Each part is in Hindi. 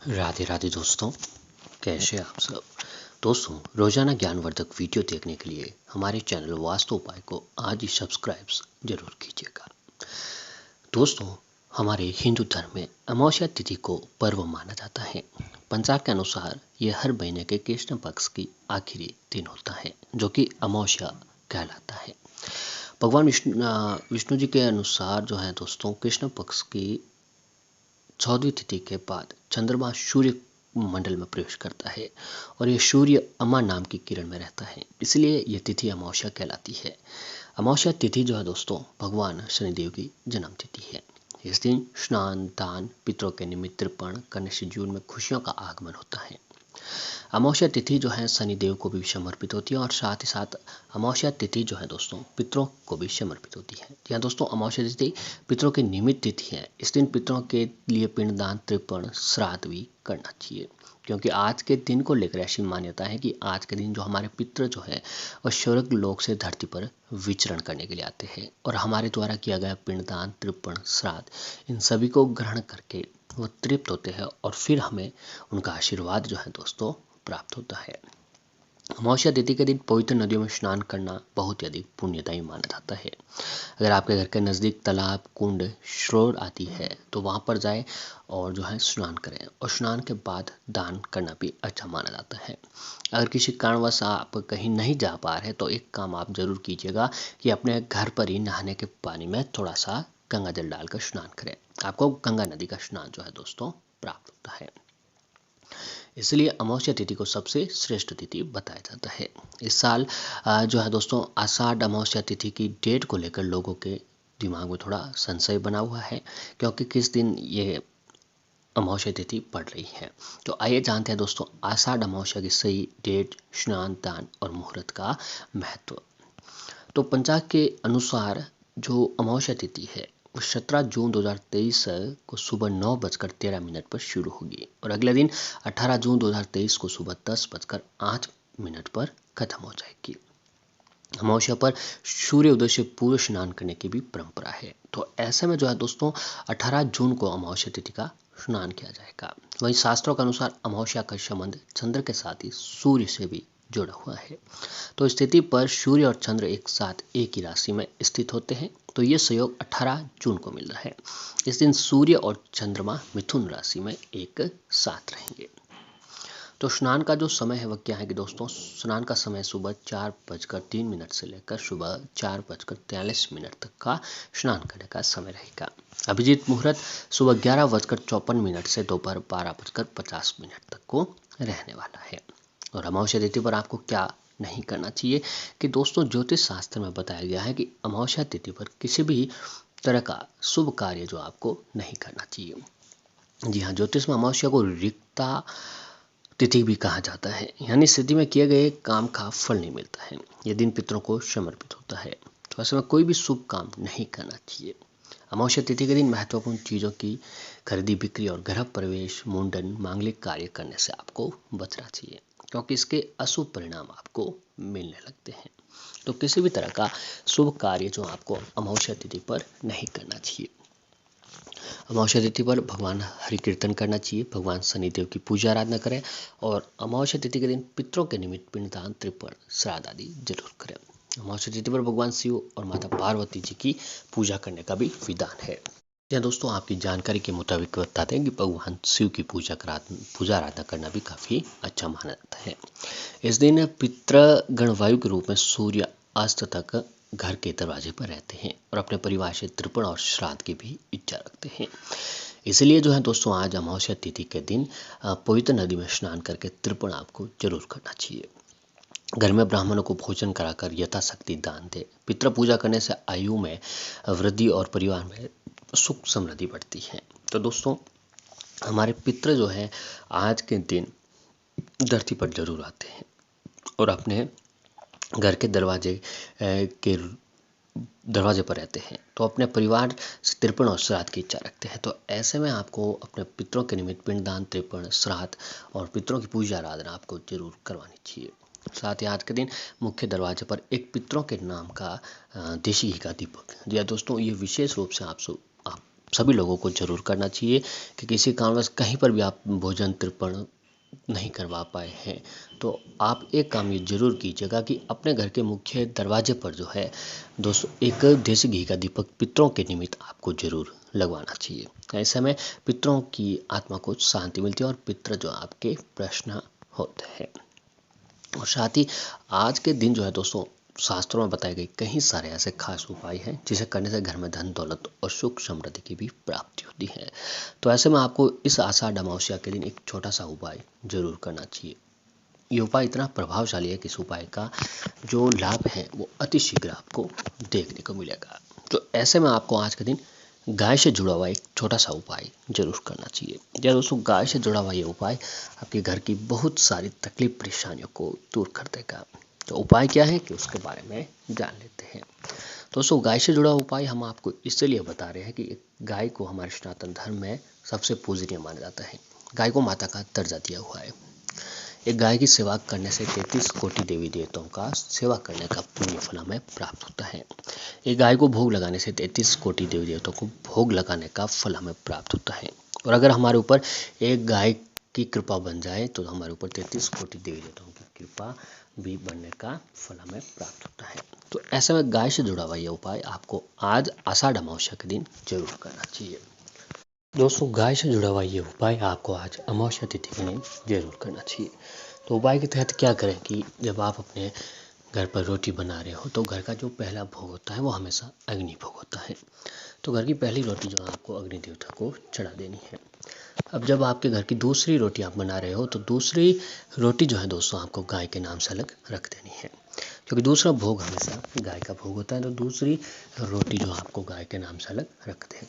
राधे राधे दोस्तों, कैसे आप सब। दोस्तों, रोजाना ज्ञानवर्धक वीडियो देखने के लिए हमारे चैनल वास्तु उपाय को आज ही सब्सक्राइब जरूर कीजिएगा। दोस्तों, हमारे हिंदू धर्म में अमावस्या तिथि को पर्व माना जाता है। पंचांग के अनुसार यह हर महीने के कृष्ण पक्ष की आखिरी दिन होता है, जो कि अमावस्या कहलाता है। भगवान विष्णु जी के अनुसार जो है दोस्तों, कृष्ण पक्ष की 14वीं तिथि के बाद चंद्रमा सूर्य मंडल में प्रवेश करता है और यह सूर्य अमा नाम की किरण में रहता है, इसलिए यह तिथि अमावस्या कहलाती है। अमावस्या तिथि जो है दोस्तों, भगवान शनिदेव की जन्म तिथि है। इस दिन स्नान, दान, पितरों के निमित्त तर्पण करने से जीवन में खुशियों का आगमन होता है। अमावस्या तिथि जो है शनिदेव को भी समर्पित होती है और साथ ही साथ अमावस्या तिथि जो है दोस्तों, पितरों को भी समर्पित होती है। यहाँ दोस्तों, अमावस्या तिथि पितरों की निमित्त तिथि है। इस दिन पितरों के लिए पिंडदान, तर्पण, श्राद्ध भी करना चाहिए, क्योंकि आज के दिन को लेकर ऐसी मान्यता है कि आज के दिन जो हमारे पितृ जो है वह स्वर्ग लोक से धरती पर विचरण करने के लिए आते हैं और हमारे द्वारा किया गया पिंडदान, तर्पण, श्राद्ध इन सभी को ग्रहण करके वो तृप्त होते हैं और फिर हमें उनका आशीर्वाद जो है दोस्तों प्राप्त होता है। अमावस्या तिथि के दिन पवित्र नदियों में स्नान करना बहुत ही अधिक पुण्यदायी माना जाता है। अगर आपके घर के नज़दीक तालाब, कुंड, सरोवर आदि है तो वहाँ पर जाएं और जो है स्नान करें और स्नान के बाद दान करना भी अच्छा माना जाता है। अगर किसी कारणवश आप कहीं नहीं जा पा रहे तो एक काम आप जरूर कीजिएगा कि अपने घर पर ही नहाने के पानी में थोड़ा सा गंगा जल डालकर स्नान करें। आपको गंगा नदी का स्नान जो है दोस्तों प्राप्त होता है। इसलिए अमावस्या तिथि को सबसे श्रेष्ठ तिथि बताया जाता है। इस साल जो है दोस्तों, आषाढ़ अमावस्या तिथि की डेट को लेकर लोगों के दिमाग में थोड़ा संशय बना हुआ है, क्योंकि किस दिन ये अमावस्या तिथि पड़ रही है। तो आइए जानते हैं दोस्तों आषाढ़ अमावस्या की सही डेट, स्नान, दान और मुहूर्त का महत्व। तो पंचांग के अनुसार जो अमावस्या तिथि है वो 17 जून 2023 को सुबह 9:13 पर शुरू होगी और अगले दिन 18 जून 2023 को सुबह 10:08 पर खत्म हो जाएगी। अमावस्या पर सूर्य उदय से पूर्व स्नान करने की भी परंपरा है। तो ऐसे में जो है दोस्तों, 18 जून को अमावस्या तिथि का स्नान किया जाएगा। वहीं शास्त्रों के अनुसार अमावस्या का संबंध चंद्र के साथ ही सूर्य से भी जुड़ा हुआ है। तो स्थिति पर सूर्य और चंद्र एक साथ एक ही राशि में स्थित होते हैं, तो ये संयोग 18 जून को मिल रहा है। इस दिन सूर्य और चंद्रमा मिथुन राशि में एक साथ रहेंगे। तो स्नान का जो समय है वह क्या है कि दोस्तों, स्नान का समय सुबह 4:03 से लेकर सुबह 4:43 तक का स्नान करने का समय रहेगा। अभिजीत मुहूर्त सुबह 11:54 से दोपहर 12:50 तक को रहने वाला है। और अमावस्या तिथि पर आपको क्या नहीं करना चाहिए कि दोस्तों, ज्योतिष शास्त्र में बताया गया है कि अमावस्या तिथि पर किसी भी तरह का शुभ कार्य जो आपको नहीं करना चाहिए। जी हाँ, ज्योतिष में अमावस्या को रिक्ता तिथि भी कहा जाता है, यानी स्थिति में किए गए काम का फल नहीं मिलता है। यह दिन पितरों को समर्पित होता है, तो ऐसे में कोई भी शुभ काम नहीं करना चाहिए। अमावस्या तिथि के दिन महत्वपूर्ण चीज़ों की खरीदी, बिक्री और गृह प्रवेश, मुंडन, मांगलिक कार्य करने से आपको बचना चाहिए, क्योंकि इसके अशुभ परिणाम आपको मिलने लगते हैं। तो किसी भी तरह का शुभ कार्य जो आपको अमावस्या तिथि पर नहीं करना चाहिए। अमावस्या तिथि पर भगवान हरि कीर्तन करना चाहिए, भगवान शनिदेव की पूजा आराधना करें और अमावस्या तिथि के दिन पितरों के निमित्त पिंडदान, तर्पण, श्राद्ध आदि जरूर करें। अमावस्या तिथि पर भगवान शिव और माता पार्वती जी की पूजा करने का भी विधान है। या दोस्तों, आपकी जानकारी के मुताबिक बताते हैं कि भगवान शिव की पूजा आराधना करना भी काफ़ी अच्छा माना जाता है। इस दिन पितृगण वायु के रूप में सूर्य अस्त तक घर के दरवाजे पर रहते हैं और अपने परिवार से तर्पण और श्राद्ध की भी इच्छा रखते हैं। इसलिए जो है दोस्तों, आज अमावस्या तिथि के दिन पवित्र नदी में स्नान करके तर्पण आपको जरूर करना चाहिए। घर में ब्राह्मणों को भोजन कराकर यथाशक्ति दान दे। पितृ पूजा करने से आयु में वृद्धि और परिवार में सुख समृद्धि बढ़ती है। तो दोस्तों, हमारे पितृ जो है आज के दिन धरती पर जरूर आते हैं और अपने घर के दरवाजे पर रहते हैं, तो अपने परिवार से तर्पण और श्राद्ध की इच्छा रखते हैं। तो ऐसे में आपको अपने पितरों के निमित्त पिंडदान, तर्पण, श्राद्ध और पितरों की पूजा आराधना आपको जरूर करवानी चाहिए। साथ ही आज के दिन मुख्य दरवाजे पर एक पितरों के नाम का देशी घी का दीपक, जी दोस्तों, ये विशेष रूप से आप सभी लोगों को जरूर करना चाहिए कि किसी कारणवश कहीं पर भी आप भोजन तर्पण नहीं करवा पाए हैं तो आप एक काम ये जरूर कीजिएगा कि अपने घर के मुख्य दरवाजे पर जो है दोस्तों एक देसी घी का दीपक पितरों के निमित्त आपको जरूर लगवाना चाहिए। ऐसे में पितरों की आत्मा को शांति मिलती है और पितर जो आपके प्रश्न होते हैं। और साथ ही आज के दिन जो है दोस्तों शास्त्रों में बताए गए कई सारे ऐसे खास उपाय हैं जिसे करने से घर में धन दौलत और सुख समृद्धि की भी प्राप्ति होती है। तो ऐसे में आपको इस आषाढ़ अमावस्या के दिन एक छोटा सा उपाय जरूर करना चाहिए। ये उपाय इतना प्रभावशाली है कि इस उपाय का जो लाभ है वो अति शीघ्र आपको देखने को मिलेगा। तो ऐसे में आपको आज के दिन गाय से जुड़ा हुआ एक छोटा सा उपाय जरूर करना चाहिए। या दोस्तों गाय से जुड़ा हुआ ये उपाय आपके घर की बहुत सारी तकलीफ परेशानियों को दूर कर देगा। तो उपाय क्या है कि उसके बारे में जान लेते हैं। दोस्तों गाय से जुड़ा उपाय हम आपको इसलिए बता रहे हैं कि गाय को हमारे सनातन धर्म में सबसे पूजनीय माना जाता है। गाय को माता का दर्जा दिया हुआ है। एक गाय की सेवा करने से 33 कोटि देवी देवताओं का सेवा करने का पुण्य फल हमें प्राप्त होता है। एक गाय को भोग लगाने से 33 कोटि देवी देवताओं को भोग लगाने का फल हमें प्राप्त होता है। और अगर हमारे ऊपर एक गाय की कृपा बन जाए तो हमारे ऊपर 33 कोटि देवी देवताओं की कृपा भी बनने का फल हमें प्राप्त होता है। तो ऐसे में गाय से जुड़ा हुआ यह उपाय आपको आज आषाढ़ अमावस्या के दिन जरूर करना चाहिए। दोस्तों गाय से जुड़ा हुआ ये उपाय आपको आज अमावस्या तिथि के दिन जरूर करना चाहिए। तो उपाय के तहत क्या करें कि जब आप अपने घर पर रोटी बना रहे हो तो घर का जो पहला भोग होता है वो हमेशा अग्नि भोग होता है। तो घर की पहली रोटी जो आपको अग्नि देवता को चढ़ा देनी है। अब जब आपके घर की दूसरी रोटी आप बना रहे हो तो दूसरी रोटी जो है दोस्तों आपको गाय के नाम से अलग रख देनी है, क्योंकि दूसरा भोग हमेशा गाय का भोग होता है। तो दूसरी रोटी जो आपको गाय के नाम से अलग रख दें।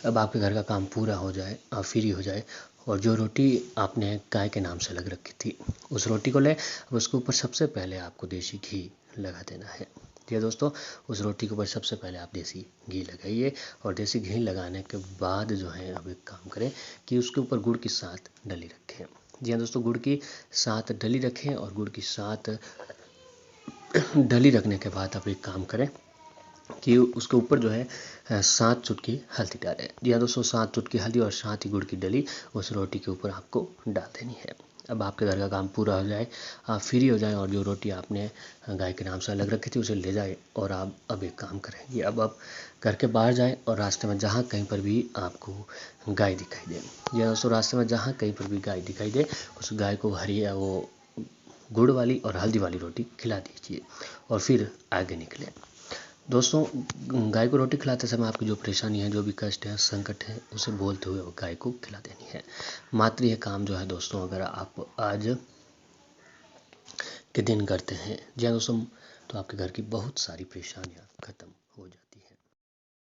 अब आपके घर का काम पूरा हो जाए, आप फ्री हो जाए और जो रोटी आपने गाय के नाम से अलग रखी थी उस रोटी को ले, अब उसके ऊपर सबसे पहले आपको देसी घी लगा देना है। जी दोस्तों, उस रोटी के ऊपर सबसे पहले आप देसी घी लगाइए और देसी घी लगाने के बाद जो है अब एक काम करें कि उसके ऊपर गुड़ की 7 डली रखें। जी हाँ दोस्तों, गुड़ की 7 डली रखें और गुड़ की 7 डली रखने के बाद आप एक काम करें कि उसके ऊपर जो है 7 चुटकी हल्दी डालें। जी हाँ दोस्तों, 7 चुटकी हल्दी और 7 ही गुड़ की डली उस रोटी के ऊपर आपको डाल देनी है। अब आपके घर का काम पूरा हो जाए, आप फ्री हो जाएं और जो रोटी आपने गाय के नाम से अलग रखी थी उसे ले जाए और आप अब एक काम करें कि अब आप घर के बाहर जाएं और रास्ते में जहाँ कहीं पर भी आपको गाय दिखाई दे, या दोस्तों रास्ते में जहाँ कहीं पर भी गाय दिखाई दे उस गाय को हरी वो गुड़ वाली और हल्दी वाली रोटी खिला दीजिए और फिर आगे निकलें। दोस्तों गाय को रोटी खिलाते समय आपकी जो परेशानी है, जो भी कष्ट है, संकट है, उसे बोलते हुए गाय को खिला देनी है। मात्र यह काम जो है दोस्तों अगर आप आज के दिन करते हैं जी हाँ दोस्तों, तो आपके घर की बहुत सारी परेशानियां खत्म हो जाती हैं।